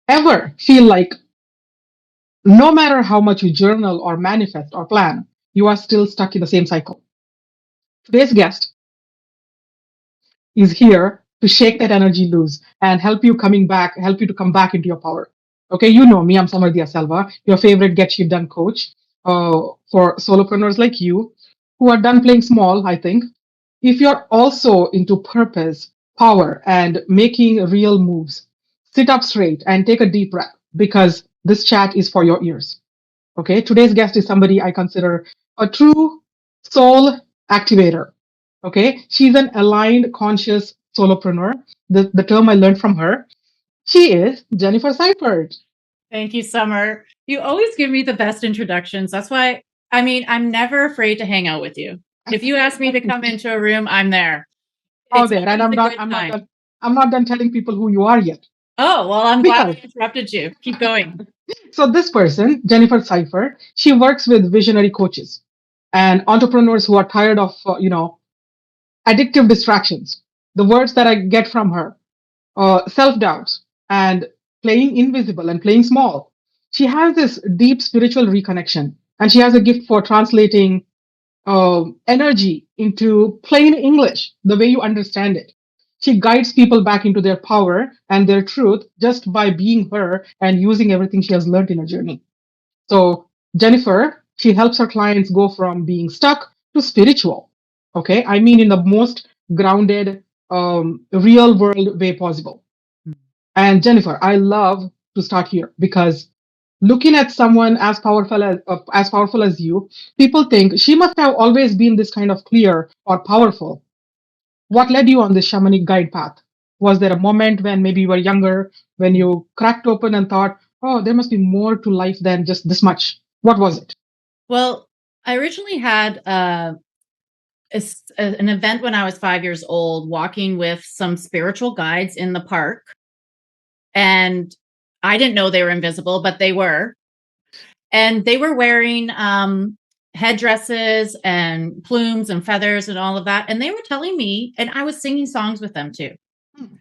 ever feel like no matter how much you journal or manifest or plan, you are still stuck in the same cycle? Today's guest is here to shake that energy loose and help you to come back into your power. Okay, you know me, I'm Samarthya Selva, your favorite get shit done coach for solopreneurs like you who are done playing small, I think. If you're also into purpose, power, and making real moves, sit up straight and take a deep breath because this chat is for your ears. Okay, today's guest is somebody I consider a true soul activator. Okay, she's an aligned conscious solopreneur. The term I learned from her. She is Jennifer Seifert. Thank you, Summer. You always give me the best introductions. That's why, I mean, I'm never afraid to hang out with you. If you ask me to come into a room, I'm there. Oh, It's there, and always a good I'm not time. done. I'm not done telling people who you are yet. Oh, well, I'm glad Because I interrupted you. Keep going. so this person, Jennifer Seifert, she works with visionary coaches and entrepreneurs who are tired of addictive distractions. The words that I get from her, self doubts, and playing invisible and playing small. She has this deep spiritual reconnection, and she has a gift for translating energy into plain English, the way you understand it. She guides people back into their power and their truth just by being her and using everything she has learned in her journey. So, Jennifer, she helps her clients go from being stuck to spiritual. Okay, I mean, in the most grounded, real world way possible. And Jennifer, I love to start here because looking at someone as powerful as you, people think she must have always been this kind of clear or powerful. What led you on this shamanic guide path? Was there a moment when maybe you were younger, when you cracked open and thought, "Oh, there must be more to life than just this much"? What was it? Well, I originally had an event when I was 5 years old, walking with some spiritual guides in the park. And I didn't know they were invisible, but they were. And they were wearing headdresses and plumes and feathers and all of that. And they were telling me, and I was singing songs with them too. Hmm.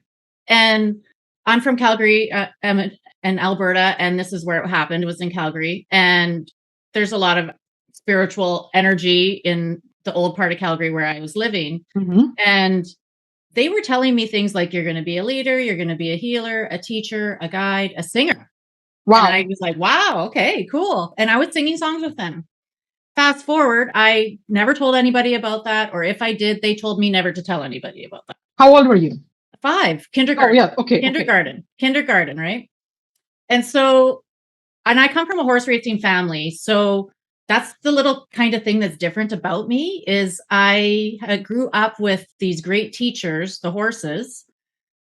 And I'm from Calgary, I'm in Alberta, and this is where it happened. It was in Calgary. And there's a lot of spiritual energy in the old part of Calgary where I was living. Mhm. And they were telling me things like, you're going to be a leader, you're going to be a healer, a teacher, a guide, a singer. And I Wow. was like, wow, okay, cool. And I was singing songs with them. Fast forward, I never told anybody about that. Or if I did, they told me never to tell anybody about that. How old were you? 5, Oh, kindergarten, yeah. Okay. Okay. kindergarten, right? And so, and I come from a horse racing family. So that's the little kind of thing that's different about me is I grew up with these great teachers, the horses,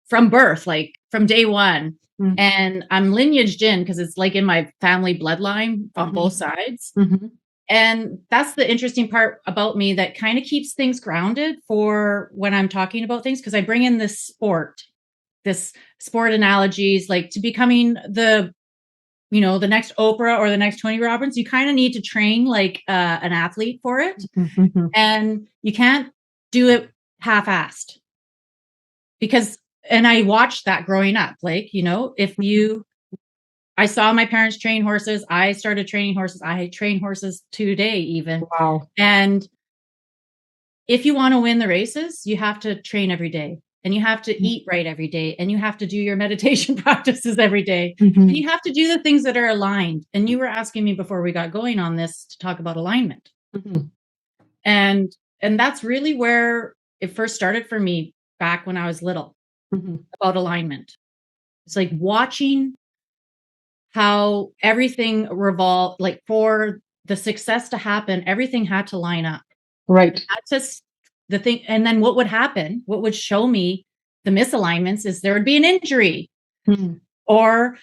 from birth, like from day one. Mm-hmm. And I'm lineaged in because it's like in my family bloodline on both Mm-hmm. sides. Mm-hmm. And that's the interesting part about me that kind of keeps things grounded for when I'm talking about things, because I bring in this sport analogies, like to becoming the next Oprah or the next Tony Robbins. You kind of need to train like an athlete for it. Mm-hmm. And you can't do it half-assed because, and I watched that growing up, like, I saw my parents train horses. I started training horses. I train horses today even. Wow. And if you want to win the races, you have to train every day, and you have to eat right every day, and you have to do your meditation practices every day. Mm-hmm. And you have to do the things that are aligned. And you were asking me before we got going on this to talk about alignment. Mm-hmm. And that's really where it first started for me back when I was little, Mm-hmm. about alignment. It's like watching how everything revolved, like for the success to happen, everything had to line up. Right. That's just the thing. And then what would happen, what would show me the misalignments is there would be an injury Mm-hmm. or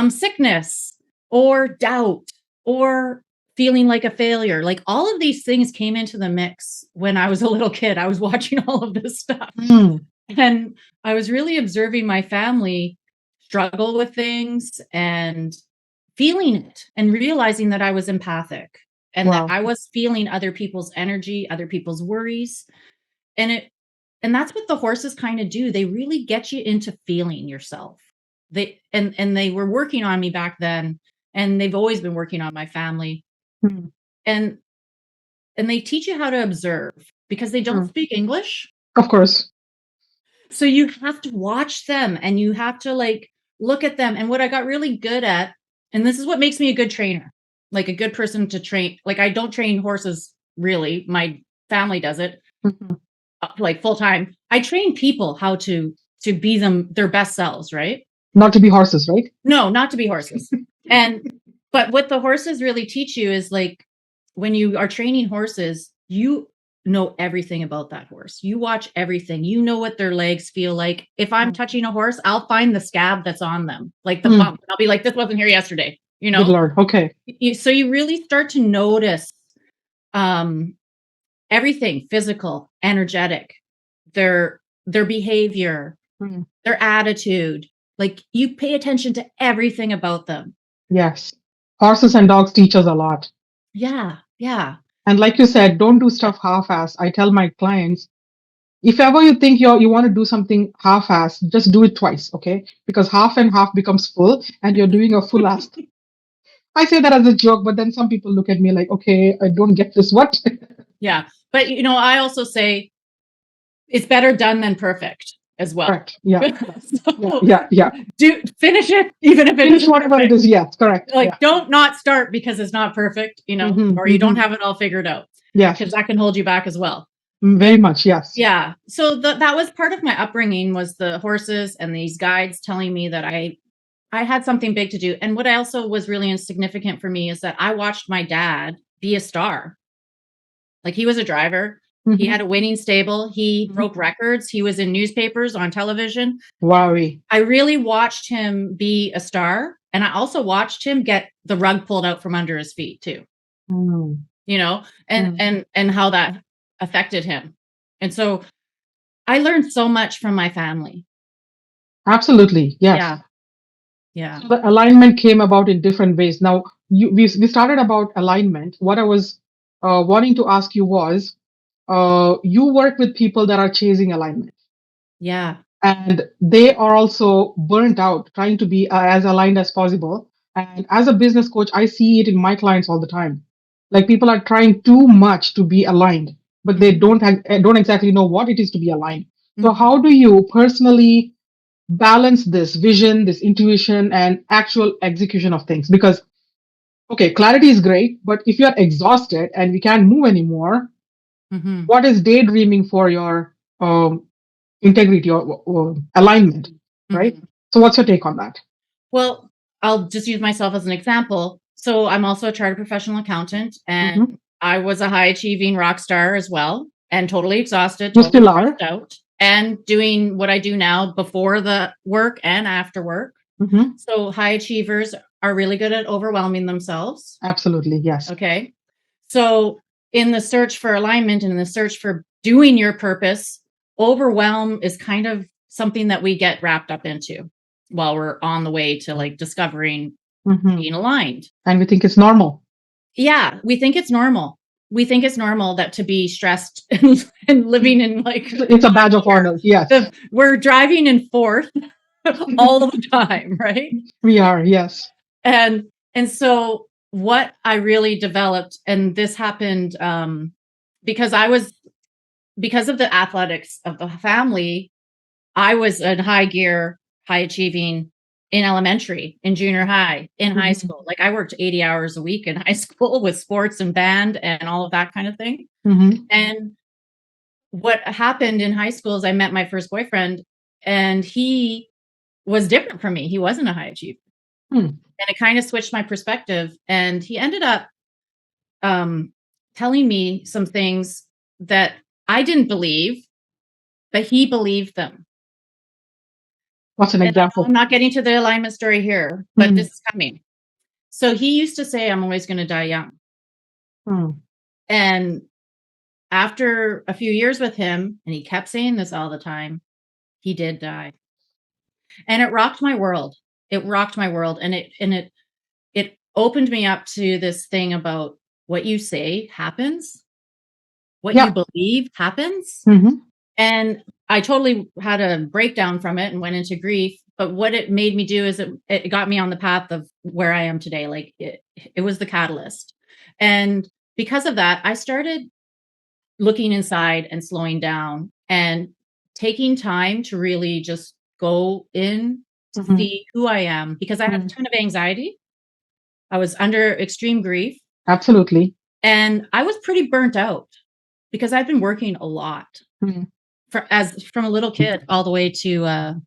sickness or doubt or feeling like a failure. Like all of these things came into the mix when I was a little kid. I was watching all of this stuff. Mm-hmm. And I was really observing my family struggle with things and feeling it and realizing that I was empathic and that Wow. I was feeling other people's energy, other people's worries. And that's what the horses kind of do. They really get you into feeling yourself. they were working on me back then, and they've always been working on my family. Hmm. And they teach you how to observe because they don't speak English. Of course. So you have to watch them and you have to like look at them. And what I got really good at, and this is what makes me a good trainer, like a good person to train. Like I don't train horses really. My family does it Mhm. like full time. I train people how to be their best selves, right? Not to be horses, right? No, not to be horses. But what the horses really teach you is like when you are training horses, you know everything about that horse. You watch everything. You know what their legs feel like. If I'm touching a horse, I'll find the scab that's on them, like the bump. I'll be like, this wasn't here yesterday, Good Lord. Okay. So you really start to notice everything physical, energetic, their behavior, their attitude. Like you pay attention to everything about them. Yes. Horses and dogs teach us a lot. Yeah. Yeah. And like you said, don't do stuff half-assed. I tell my clients, if ever you think you want to do something half-assed, just do it twice, okay? Because half and half becomes full, and you're doing a full ass. I say that as a joke, but then some people look at me like, okay, I don't get this. What? Yeah. But, I also say it's better done than perfect as well. Correct. Yeah. So Yeah. Finish it, even if Finish whatever it is. Yes, correct. Like, don't not start because it's not perfect, or you don't have it all figured out. Yes. Because that can hold you back as well. Very much, yes. Yeah. So that was part of my upbringing, was the horses and these guides telling me that I had something big to do. And what also was really insignificant for me is that I watched my dad be a star. Like he was a driver. He had a winning stable. He broke records. He was in newspapers, on television. Wowie. I really watched him be a star. And I also watched him get the rug pulled out from under his feet too. And how that affected him. And so I learned so much from my family. Absolutely. Yes. Yeah. So the alignment came about in different ways. Now, we started about alignment. What I was wanting to ask you was, you work with people that are chasing alignment. Yeah. And they are also burnt out trying to be as aligned as possible. And as a business coach, I see it in my clients all the time. Like people are trying too much to be aligned, but they don't exactly know what it is to be aligned. So how do you personally balance this vision, this intuition, and actual execution of things? Because okay, clarity is great, but if you're exhausted and we can't move anymore, what is daydreaming for your integrity or alignment, right? So what's your take on that? Well, I'll just use myself as an example. So I'm also a chartered professional accountant, and I was a high achieving rock star as well, and totally exhausted, You totally still are. stressed out, and doing what I do now before the work and after work. So high achievers are really good at overwhelming themselves. Absolutely, yes. Okay. So in the search for alignment and in the search for doing your purpose, overwhelm is kind of something that we get wrapped up into while we're on the way to like discovering being aligned. And we think it's normal. Yeah, we think it's normal. We think it's normal that to be stressed and living in like it's a badge of honor. Yes. We're driving in fourth all the time, right? We are, yes. And so what I really developed, and this happened because of the athletics of the family, I was in high gear, high achieving in elementary, in junior high, in high school. Like I worked 80 hours a week in high school with sports and band and all of that kind of thing. And what happened in high school is I met my first boyfriend, and he was different from me. He wasn't a high achiever. And it kind of switched my perspective. And he ended up telling me some things that I didn't believe, but he believed them. What's an example? I'm not getting to the alignment story here, but this is coming. So he used to say, I'm always going to die young. And after a few years with him, and he kept saying this all the time, he did die. And it rocked my world. It rocked my world. And it opened me up to this thing about what you say happens, what you believe happens. And I totally had a breakdown from it and went into grief. But what it made me do is it got me on the path of where I am today. Like it was the catalyst. And because of that, I started looking inside and slowing down and taking time to really just go in to see who I am, because I had a ton of anxiety. I was under extreme grief. Absolutely. And I was pretty burnt out because I've been working a lot from a little kid all the way to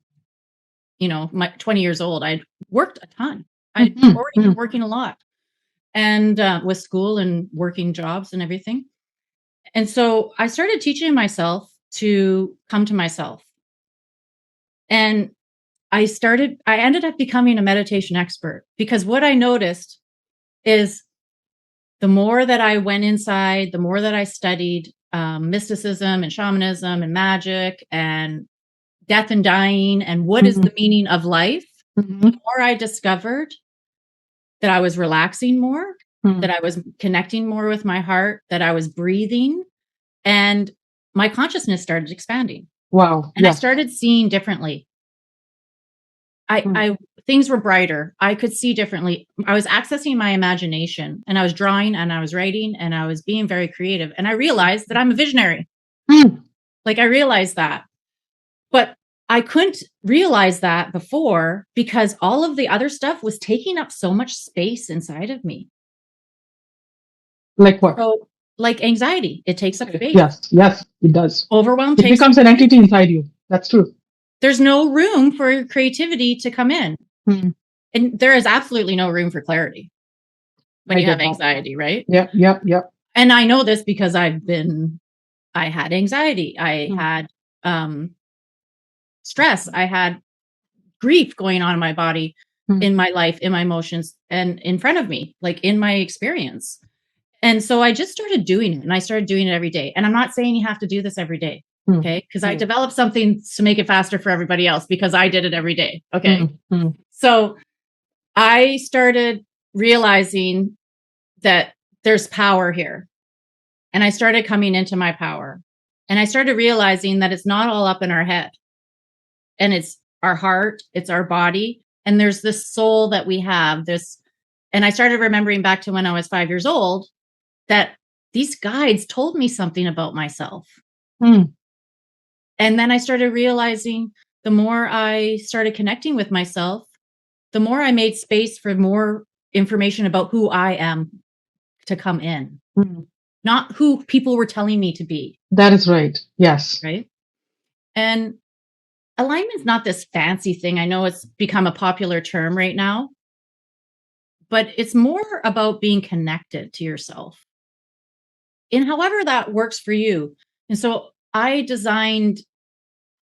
my 20 years old. I worked a ton. I'd already been working a lot, and with school and working jobs and everything. And so I started teaching myself to come to myself. And I ended up becoming a meditation expert, because what I noticed is the more that I went inside, the more that I studied mysticism and shamanism and magic and death and dying and what is the meaning of life, the more I discovered that I was relaxing more, that I was connecting more with my heart, that I was breathing, and my consciousness started expanding. Wow. And I started seeing differently. Things were brighter. I could see differently. I was accessing my imagination, and I was drawing and I was writing and I was being very creative. And I realized that I'm a visionary. Like, I realized that. But I couldn't realize that before because all of the other stuff was taking up so much space inside of me. Like what? So, like anxiety, it takes up space. Yes, it does. Overwhelm It becomes an entity inside you. That's true. There's no room for creativity to come in. And there is absolutely no room for clarity when you have anxiety, right? Yep. And I know this because I had anxiety. I had stress. I had grief going on in my body, in my life, in my emotions, and in front of me, like in my experience. And so I just started doing it, and I started doing it every day. And I'm not saying you have to do this every day. Okay. Because I developed something to make it faster for everybody else because I did it every day. Okay. So I started realizing that there's power here. And I started coming into my power. And I started realizing that it's not all up in our head. And it's our heart, it's our body. And there's this soul that we have, and I started remembering back to when I was 5 years old that these guides told me something about myself. And then I started realizing the more I started connecting with myself, the more I made space for more information about who I am to come in, not who people were telling me to be. That is right. Yes. Right. And alignment's not this fancy thing. I know it's become a popular term right now, but it's more about being connected to yourself in however that works for you. And so I designed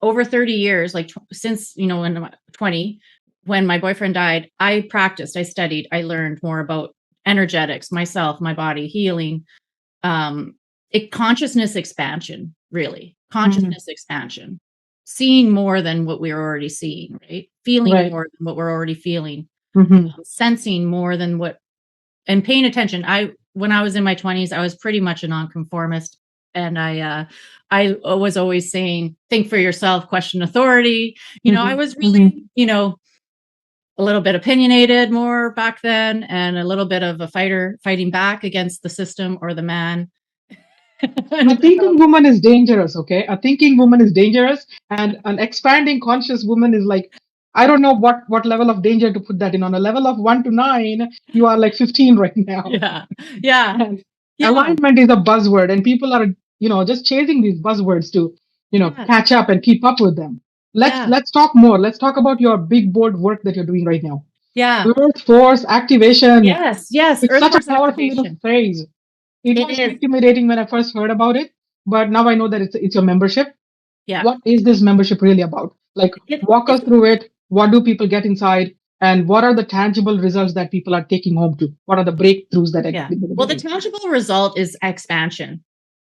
over 30 years, like since, when I'm 20, when my boyfriend died, I practiced, I studied, I learned more about energetics, myself, my body, healing, consciousness expansion, really. Consciousness expansion. Seeing more than what we were already seeing, right? Feeling more than what we're already feeling. Sensing more than and paying attention. When I was in my 20s, I was pretty much a nonconformist. And I was always saying, think for yourself, question authority. I was really, a little bit opinionated more back then, and a little bit of a fighter, fighting back against the system or the man. A thinking woman is dangerous, okay? A thinking woman is dangerous, and an expanding conscious woman is like, I don't know what level of danger to put that in. On a level of 1 to 9, you are like 15 right now. Yeah. Alignment is a buzzword, and people are, just chasing these buzzwords to, catch up and keep up with them. Let's talk more. Let's talk about your big board work that you're doing right now. Earth Force activation. Yes. It's such a powerful little phrase. It was intimidating when I first heard about it, but now I know that it's your membership. Yeah. What is this membership really about? Like, walk us through it. What do people get inside? And what are the tangible results that people are taking home to? What are the breakthroughs that? Well, the tangible result is expansion,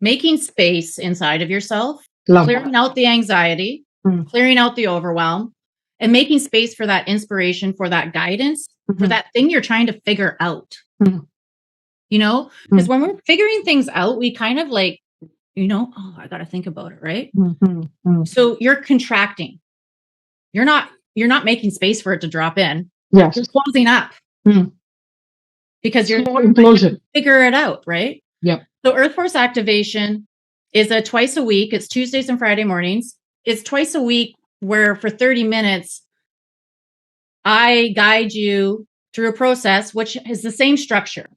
making space inside of yourself, clearing out the anxiety, clearing out the overwhelm, and making space for that inspiration, for that guidance, for that thing you're trying to figure out. Because when we're figuring things out, we kind of like, I got to think about it, right? So you're contracting. You're not you're not making space for it to drop in. Yes. You're closing up because you're Slow implosion. figure it out, right? Yep. So Earth Force activation is a twice a week. It's Tuesdays and Friday mornings. It's twice a week where for 30 minutes, I guide you through a process, which is the same structure.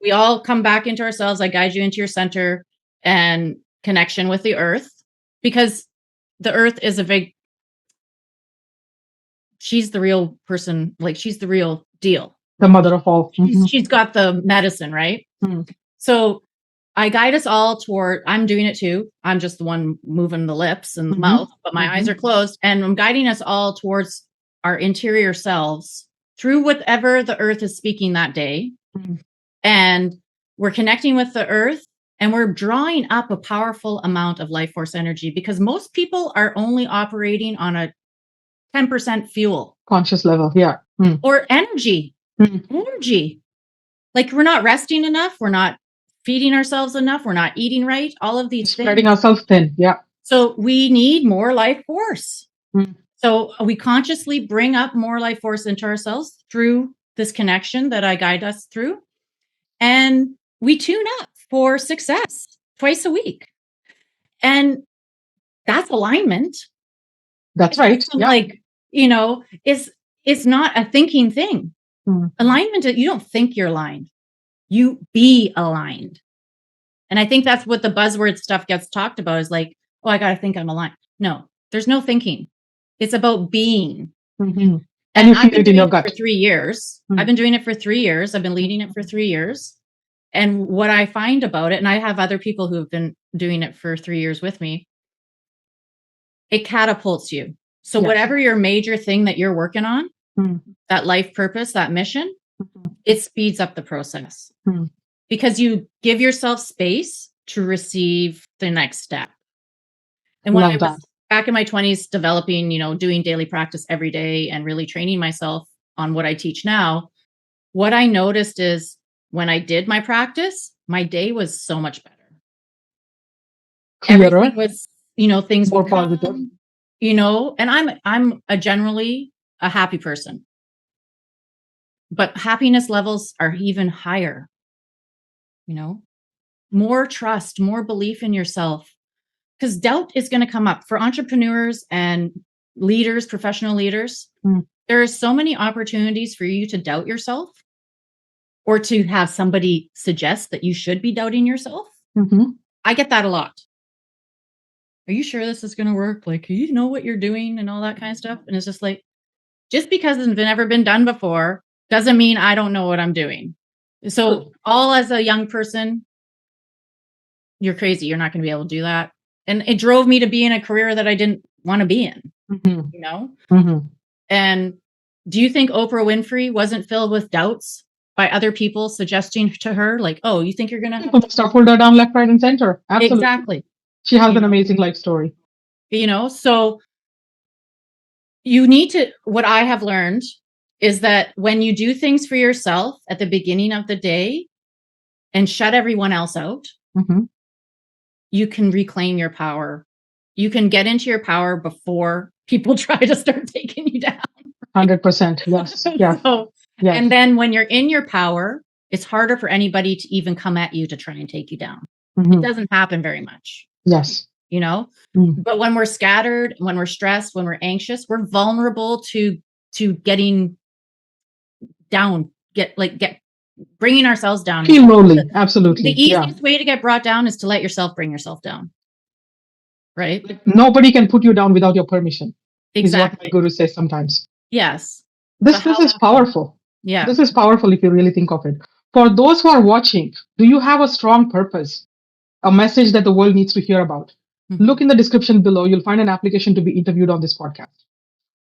We all come back into ourselves. I guide you into your center and connection with the earth, because the earth is she's the real person. Like, she's the real deal. The mother of all. She's got the medicine, right? So I guide us all toward, I'm doing it too. I'm just the one moving the lips and the mouth, but my eyes are closed, and I'm guiding us all towards our interior selves through whatever the earth is speaking that day. And we're connecting with the earth, and we're drawing up a powerful amount of life force energy, because most people are only operating on a 10% fuel. Conscious level. Yeah. Or energy. Energy. Like, we're not resting enough. We're not feeding ourselves enough. We're not eating right. All of these Spreading things. ourselves thin. Yeah. So we need more life force. So we consciously bring up more life force into ourselves through this connection that I guide us through. And we tune up for success twice a week. And that's alignment. That's right. Yeah. Like, it's not a thinking thing. Alignment, you don't think you're aligned. You be aligned. And I think that's what the buzzword stuff gets talked about, is like, oh, I got to think I'm aligned. No, there's no thinking. It's about being. And you feel it in your gut. For 3 years. I've been doing it for 3 years. I've been leading it for 3 years. And what I find about it, and I have other people who have been doing it for 3 years with me, it catapults you. So whatever your major thing that you're working on, that life purpose, that mission, it speeds up the process because you give yourself space to receive the next step. And when I was back in my 20s, developing, doing daily practice every day and really training myself on what I teach now, what I noticed is when I did my practice, my day was so much better. Clearer. Everything was, things more would positive. come, and I'm generally a happy person. But happiness levels are even higher, more trust, more belief in yourself, because doubt is going to come up for entrepreneurs and leaders, professional leaders. There are so many opportunities for you to doubt yourself, or to have somebody suggest that you should be doubting yourself. I get that a lot. Are you sure this is going to work? Like, you know what you're doing and all that kind of stuff. And it's just like, just because it's never been done before doesn't mean I don't know what I'm doing. So all as a young person, you're crazy. You're not going to be able to do that. And it drove me to be in a career that I didn't want to be in, And do you think Oprah Winfrey wasn't filled with doubts by other people suggesting to her, like, oh, you think you're going to people start pulled her down left, right, and center? Absolutely. Exactly. She has an amazing life story. So you need to, what I have learned is that when you do things for yourself at the beginning of the day and shut everyone else out, you can reclaim your power. You can get into your power before people try to start taking you down. 100%. Yes. Yeah. And then when you're in your power, it's harder for anybody to even come at you to try and take you down. It doesn't happen very much. Yes. But when we're scattered, when we're stressed, when we're anxious, we're vulnerable to getting down, bringing ourselves down. Feel lonely. Absolutely. The easiest way to get brought down is to let yourself bring yourself down. Right? Nobody can put you down without your permission. Exactly. Is what my guru says sometimes. Yes. This is powerful. Yeah. This is powerful if you really think of it. For those who are watching, do you have a strong purpose? A message that the world needs to hear about? Look in the description below. You'll find an application to be interviewed on this podcast.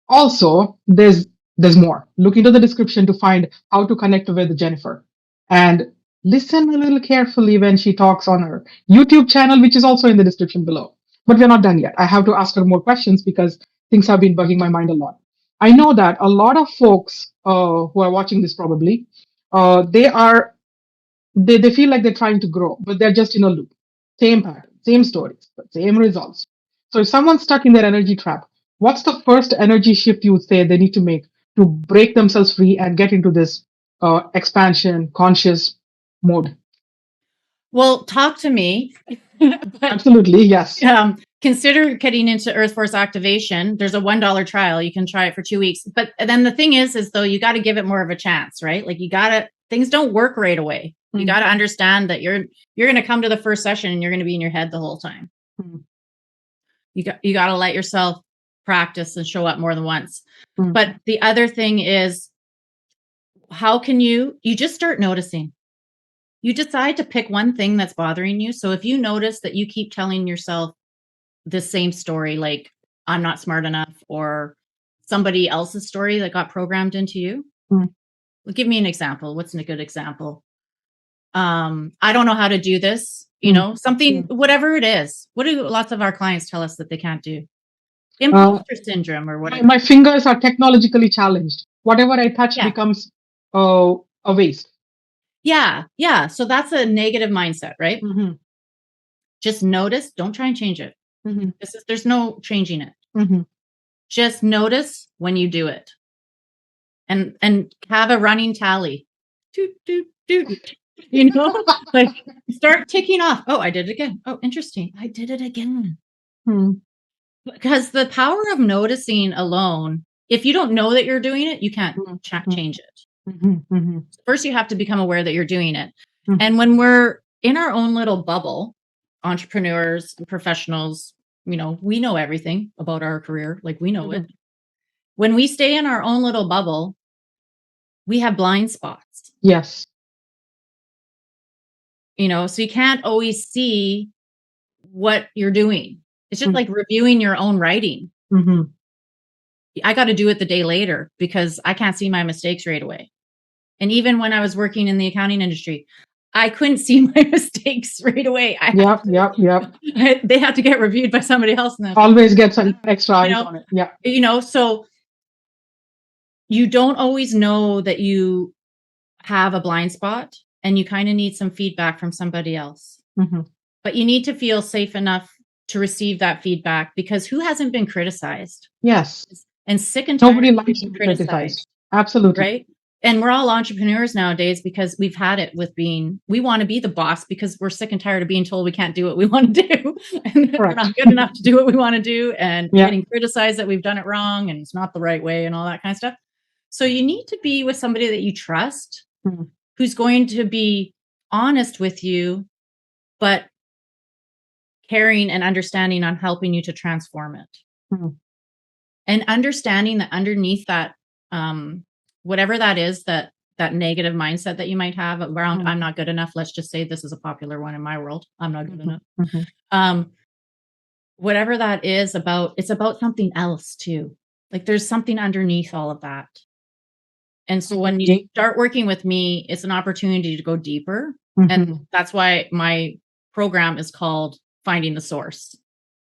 Also, there's more. Look into the description to find how to connect with Jennifer. And listen a little carefully when she talks on her YouTube channel, which is also in the description below. But we're not done yet. I have to ask her more questions because things have been bugging my mind a lot. I know that a lot of folks who are watching this probably, they feel like they're trying to grow, but they're just in a loop. Same pattern, same stories, but same results. So if someone's stuck in their energy trap, what's the first energy shift you would say they need to make to break themselves free and get into this expansion, conscious mode? Well, talk to me. But Absolutely, yes. consider getting into Earth Force activation. There's a $1 trial. You can try it for 2 weeks. But then the thing is though, you got to give it more of a chance, right? Like things don't work right away. You got to understand that you're going to come to the first session and you're going to be in your head the whole time. You got to let yourself practice and show up more than once. But the other thing is, how can you just start noticing? You decide to pick one thing that's bothering you. So if you notice that you keep telling yourself the same story, like I'm not smart enough, or somebody else's story that got programmed into you. Well, give me an example. What's a good example? I don't know how to do this, something, whatever it is. What do lots of our clients tell us that they can't do? Imposter syndrome or whatever. My fingers are technologically challenged. Whatever I touch becomes a waste. Yeah. So that's a negative mindset, right? Just notice. Don't try and change it. There's no changing it. Just notice when you do it, and have a running tally. Doot, doot, doot. Like start ticking off. Oh, I did it again. Oh, interesting. I did it again. Because the power of noticing alone, if you don't know that you're doing it, you can't change it. First, you have to become aware that you're doing it. And when we're in our own little bubble, entrepreneurs and professionals, we know everything about our career. Like we know it. When we stay in our own little bubble, we have blind spots. Yes. So you can't always see what you're doing. It's just like reviewing your own writing. I got to do it the day later because I can't see my mistakes right away. And even when I was working in the accounting industry, I couldn't see my mistakes right away. Yep. They had to get reviewed by somebody else. And always get some extra eyes on it. Yeah. So you don't always know that you have a blind spot, and you kind of need some feedback from somebody else. But you need to feel safe enough to receive that feedback, because who hasn't been criticized? Yes. And sick and tired. Nobody likes to be criticized. Absolutely. Right. And we're all entrepreneurs nowadays because we've had it with we want to be the boss because we're sick and tired of being told we can't do what we want to do. And we're not good enough to do what we want to do, and getting criticized that we've done it wrong and it's not the right way and all that kind of stuff. So you need to be with somebody that you trust, who's going to be honest with you, but caring and understanding on helping you to transform it. And understanding that underneath that, whatever that is, that negative mindset that you might have around, I'm not good enough. Let's just say this is a popular one in my world. I'm not good enough. Whatever that is about, it's about something else too. Like there's something underneath all of that. And so when you start working with me, it's an opportunity to go deeper. And that's why my program is called Finding the Source.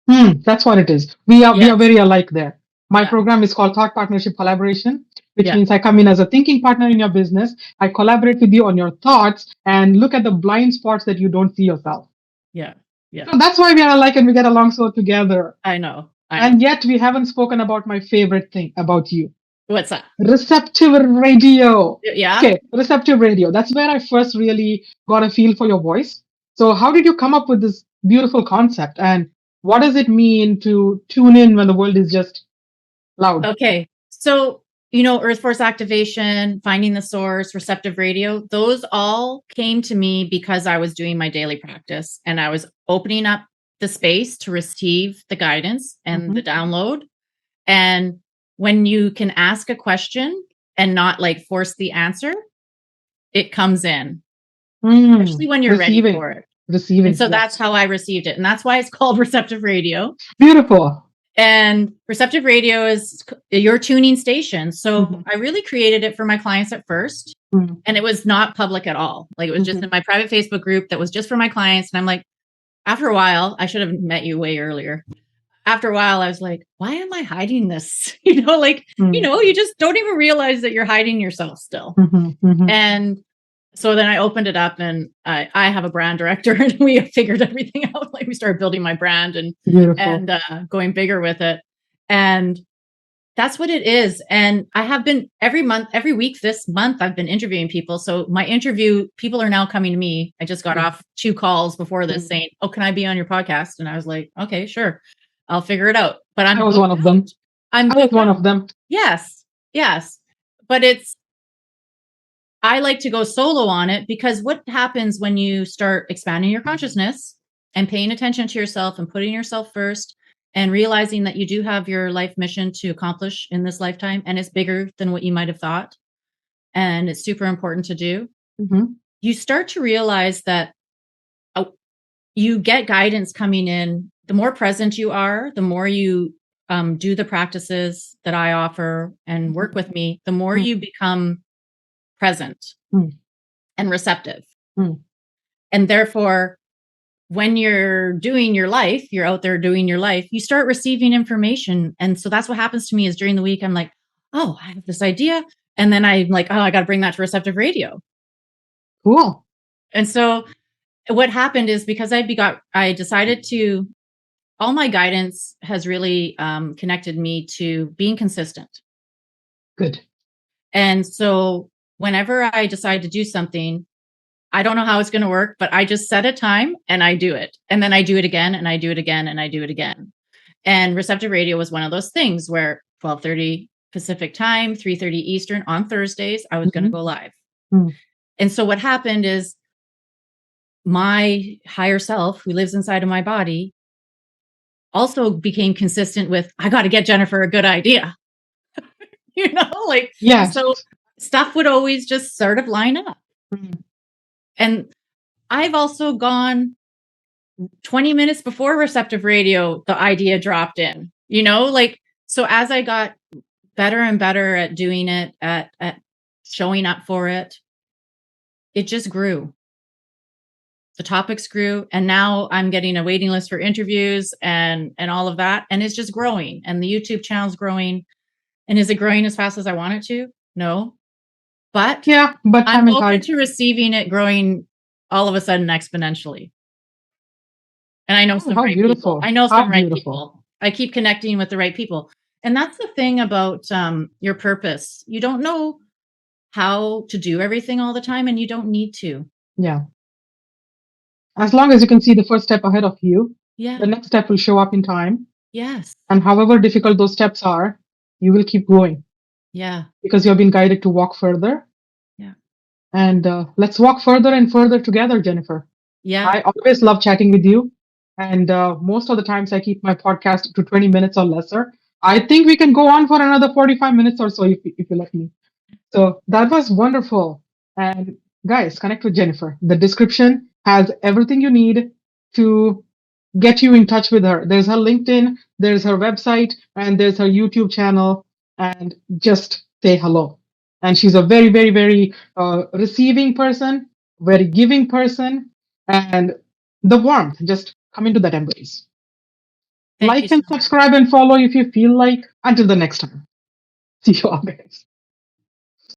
That's what it is. We are very alike there. My program is called Thought Partnership Collaboration, which means I come in as a thinking partner in your business. I collaborate with you on your thoughts and look at the blind spots that you don't see yourself. Yeah. So that's why we are alike and we get along so together. I know. And yet we haven't spoken about my favorite thing about you. What's that? Receptive radio. Yeah. Okay, receptive radio. That's where I first really got a feel for your voice. So how did you come up with this beautiful concept, and what does it mean to tune in when the world is just loud? Okay. So, Earth Force activation, Finding the Source, receptive radio, those all came to me because I was doing my daily practice and I was opening up the space to receive the guidance and the download. And when you can ask a question and not like force the answer, it comes in, especially when you're ready for it. Receiving. And so that's how I received it. And that's why it's called receptive radio. Beautiful. And receptive radio is your tuning station. So I really created it for my clients at first. And it was not public at all. Like it was just in my private Facebook group that was just for my clients. And I'm like, after a while, I should have met you way earlier. After a while, I was like, why am I hiding this? You just don't even realize that you're hiding yourself still. And so then I opened it up, and I have a brand director, and we figured everything out. Like we started building my brand and going bigger with it. And that's what it is. And I have been every week this month, I've been interviewing people. So my interview, people are now coming to me. I just got off 2 calls before this saying, "Oh, can I be on your podcast?" And I was like, "Okay, sure. I'll figure it out." But I was one of them. I'm I was one of them. Yes. Yes. But I like to go solo on it, because what happens when you start expanding your consciousness and paying attention to yourself and putting yourself first and realizing that you do have your life mission to accomplish in this lifetime, and it's bigger than what you might have thought, and it's super important to do. You start to realize that you get guidance coming in. The more present you are, the more you do the practices that I offer and work with me, the more you become present and receptive. And therefore, when you're doing your life, you're out there doing your life, you start receiving information. And so that's what happens to me is during the week, I'm like, oh, I have this idea. And then I'm like, oh, I got to bring that to receptive radio. Cool. And so what happened is, because I decided to, all my guidance has really connected me to being consistent. Good. And so whenever I decide to do something, I don't know how it's going to work, but I just set a time and I do it. And then I do it again and I do it again and I do it again. And receptive radio was one of those things where 12:30 Pacific time, 3:30 Eastern on Thursdays, I was going to go live. And so what happened is, my higher self, who lives inside of my body, also became consistent with, I got to get Jennifer a good idea. So stuff would always just sort of line up. And I've also gone 20 minutes before receptive radio, the idea dropped in, so as I got better and better at doing it, at showing up for it, it just grew. The topics grew, and now I'm getting a waiting list for interviews and all of that. And it's just growing, and the YouTube channel's growing. And is it growing as fast as I want it to? No. But I'm open to receiving it growing all of a sudden exponentially. And I know some right people. I know some right people. I keep connecting with the right people. And that's the thing about your purpose. You don't know how to do everything all the time, and you don't need to. Yeah. As long as you can see the first step ahead of you, Yeah. the next step will show up in time. Yes. And however difficult those steps are, you will keep going. Yeah. Because you've been guided to walk further. Yeah. And let's walk further and further together, Jennifer. Yeah. I always love chatting with you. And most of the times I keep my podcast to 20 minutes or lesser. I think we can go on for another 45 minutes or so if you let me. So that was wonderful. And guys, connect with Jennifer. The description has everything you need to get you in touch with her. There's her LinkedIn, there's her website, and there's her YouTube channel. And just say hello. And she's a very, very, very receiving person, very giving person, and the warmth, just come into that embrace. Like and subscribe and follow if you feel like. Until the next time. See you all, guys.